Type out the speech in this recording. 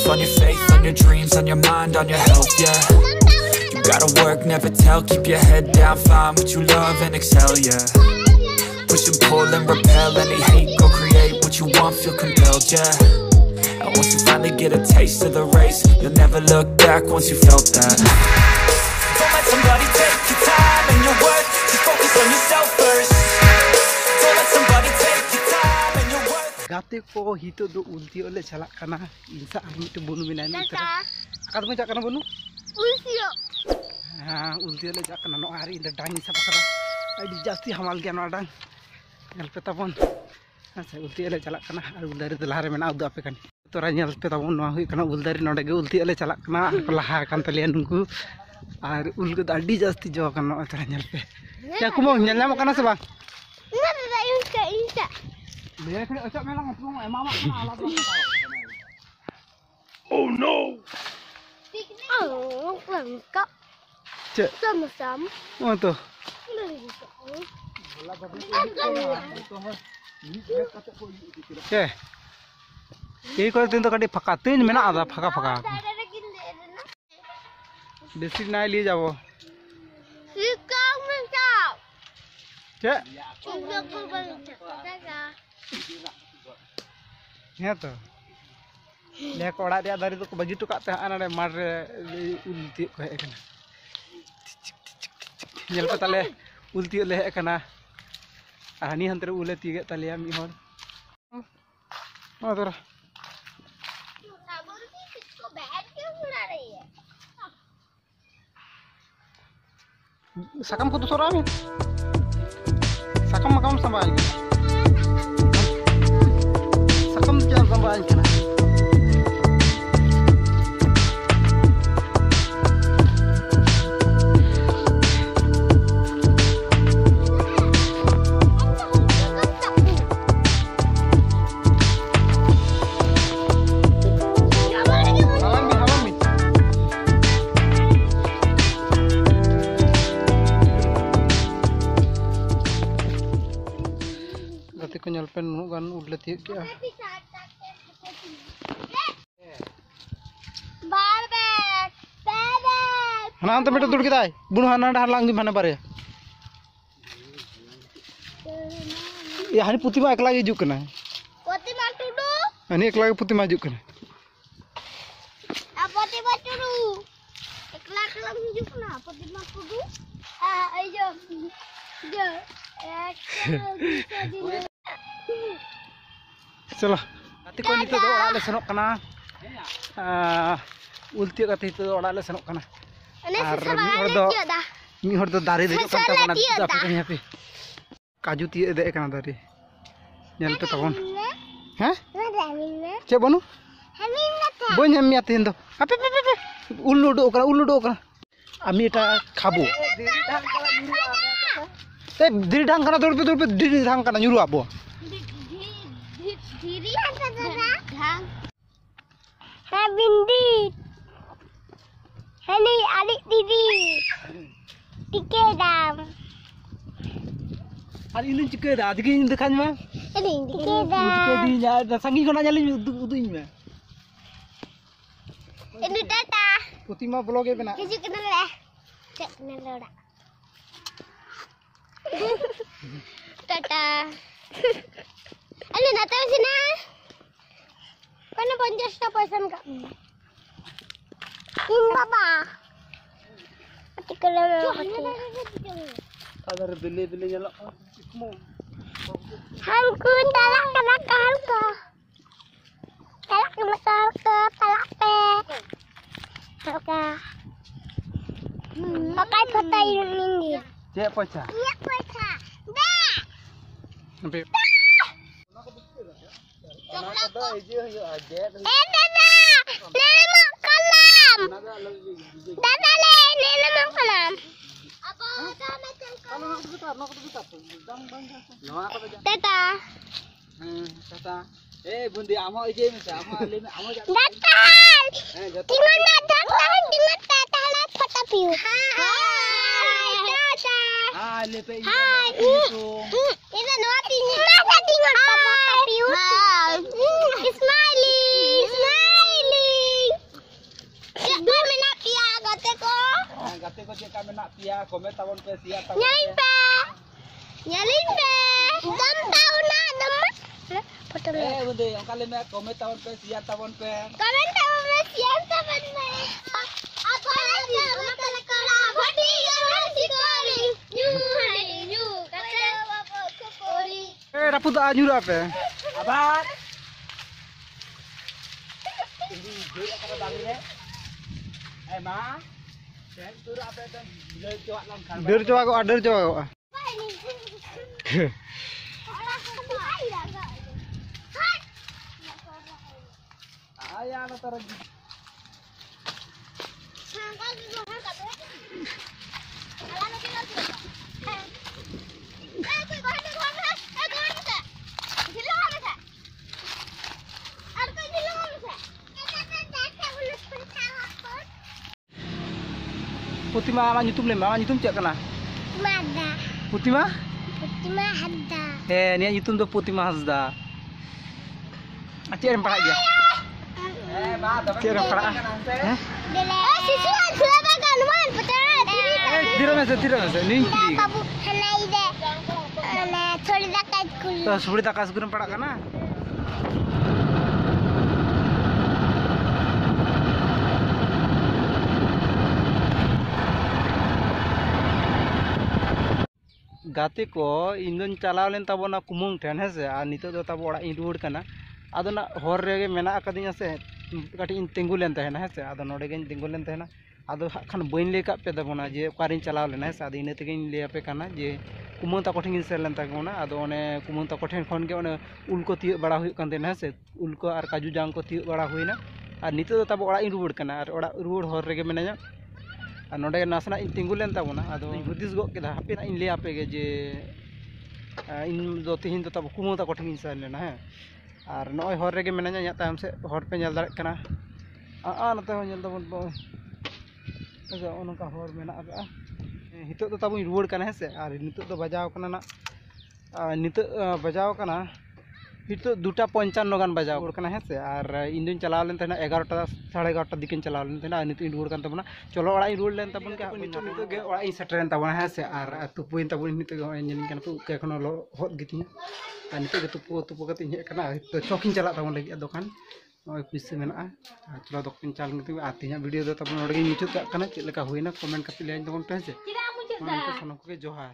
life, on your faith, on your dreams, on your mind, on your health, yeah. You gotta work, never tell, keep your head down, find what you love and excel, yeah. Push and pull and repel any hate, go create what you want, feel compelled, yeah. And once you finally get a taste of the race, you'll never look back once you felt that. Don't let somebody take your time and your worth, just focus on yourself first. Don't let somebody take your time and your worth. Gate ko hito do ulti ole chalak kana insa ami to bunu minai ni tara akad mo jak kana bunu ultio ha ulti ole jak kana no ari inda dang isa pakara ai jasti hamal gyan wadang nyal petabon asa ulti ole chalak kana ar uldari de lahare mena udu ape kan tora nyal petabon no hui kana uldari node ge ulti ole chalak kana laha kan talian nungku ar ulgu adi jasti jo kana tora nyal pe ya kumo nyal nyam kana sa bang na da insa Oh no! Oh, lengkap. Cek. Sama-sama. Oh tuh. Cek. Ini kalau tentu kadi pakatin mana ada paka. Besi naik li jabo. Sikang mentau. Cek. Sikang mentau. Ya tuh. Lihat orang dia dari tu begitu kat teh anak mar ulti ko ekana. Nyel patale ulti le ekana. Ani hantre ule tiga tale am ihor. Oh tora. Sakam ko tu sorami. Sakam makam sambal. Sakam jangan sambal kana. Ko nyalpen nu kan udle tiek ya. Barbek. Hana ante meta dur kita bunu hana dah lang di mana bare. Ya hani puti ma ekla hijuk kana. Poti ma tudu. Hani ekla puti ma hijuk kana. Poti ma tudu. Ekla hijuk kana. Poti ma tudu. Ayo. Jo. Salah. Nanti kau ni tu orang le senok kana. Ulti kata itu orang le senok kana. Mi hor do dari dek kan tabana dapat ni happy. Kaju tie dek kana dari. Nyal pe tabon. Hah? Cek bonu? Bon nyam mi atin do. Ape. Ulu do kana. Ami eta khabo. Diri dang kana dor pe diri dang kana nyuru abo. Diri apa dang? Bindi. Hani adik diri. Tikedam. Hari ini cike dah, dikit ini dekat mana? Ini tikedam. Dikit di nya, sangi kau nak nyalin udu ini mana? Ini tata. Putih mah blog apa nak? Kisi kenal lah. Cek kenal dah. Tata. Ano natin sina? Kano bonjas na pasan ka? Yung baba. Pati ka lang Ada beli nyala. Hangkun talak ka. Talak pe. Halka. Pakai kota ini. Cek paca. Iya paca. Dah. Sampai. Dada. Nenek mau kolam. Dada le, nenek mau kolam. Apa? Dada. Tata. Bundi amo ije misa, amo le amo ja. Dada. Tinggal dada, tinggal tata le foto view. Hai. Dada. Hai le pe. Hai. Ini no tinggal. Masa tinggal foto view. Smiley. गाते को check मेना पिया comment ताबन पे Siya ताबन Nyalin pe. Nyalin pe. Dam tahu nak dam. Foto le. बुंदे ओंका ले में comment ताबन पे सिया ताबन पे Komen tahu me siap taban me. Apa lagi? Mata lekala. Bodi orang sikori. New. Kata bapa sikori. रापू दा nyura पे abat ini dia kata bang ni ma dan tur apa tu dia cuak lang kan dia cuak kok ada cuak kok ayah nak taruh Putima mak nyutum le mak nyutum cek kena Mada. Putima Putima Hadda. ni nyutum tu Putima Hasda acik rempah dia ma cik rempah Siswa silakan wan putar. Tidak masa ni Kamu hanai de. Ana thodi dakat kul. तो सुबह तक आस गुरम पड़ा करना गाते को इन चलाव लेन तबना कुमुंग ठेन है से आ नितो दो तब ओड़ा इन रुड़ कना आदो ना हर रेगे मेना अकदिया से काटी इन तिंगु लेन तहना है से आदो नोडे गेन तिंगु लेन तहना आदो खान बइन ले का पे दबना जे कारिन चलाव लेना है से आदो इन तेगे ले पे कना जे कुमुंग तक ठेन सेर लेन तकना आदो ओने कुमुंग तक ठेन खन के ओने उल को तिय बड़ा हुई कान देना है से उल को और काजू जांग को तिय बड़ा हुई ना और नितो दो तब ओड़ा इन रुड़ कना और ओड़ा रुड़ हर रेगे मेना और नोडे नासना इन तिंगु लेन तबना आदो हुदिस गो केदा हापे ना इन ले आपे गे जे इन दो तिहिन दो तब कुमुंग तक ठेन सेर लेना है और नॉय हर रेगे मेना nya ताम से हर पे नेल दाड़े कना नते हो नेल तबन बो अच्छा ओनका हर मेना आ हितो तो तब रुड़ कना है से और नितो तो बजाव कना ना नितो बजाव कना हितो 2:55 गान बजाव कना है से और इन दिन चलाव लेन तना 11टा 11:30 दिकिन चलाव लेन तना नितो इन रुड़ कन तबना चलो ओड़ा इन रुड़ लेन तबन के नितो गे ओड़ा इन सेटरेन तबना है से और तुपुइन तबन नितो गे नेल कन तु के खनो हot गितिया और नितो गे तुपु कते हे कना तो चौकिन चला तबन लगी दोकान नॉय पिस मेना चलो दोकान चाल गति आतिया वीडियो दो तबन नोडे मुचुत कना चेक लेका होइना कमेंट कते ले तबन पे से जोहार।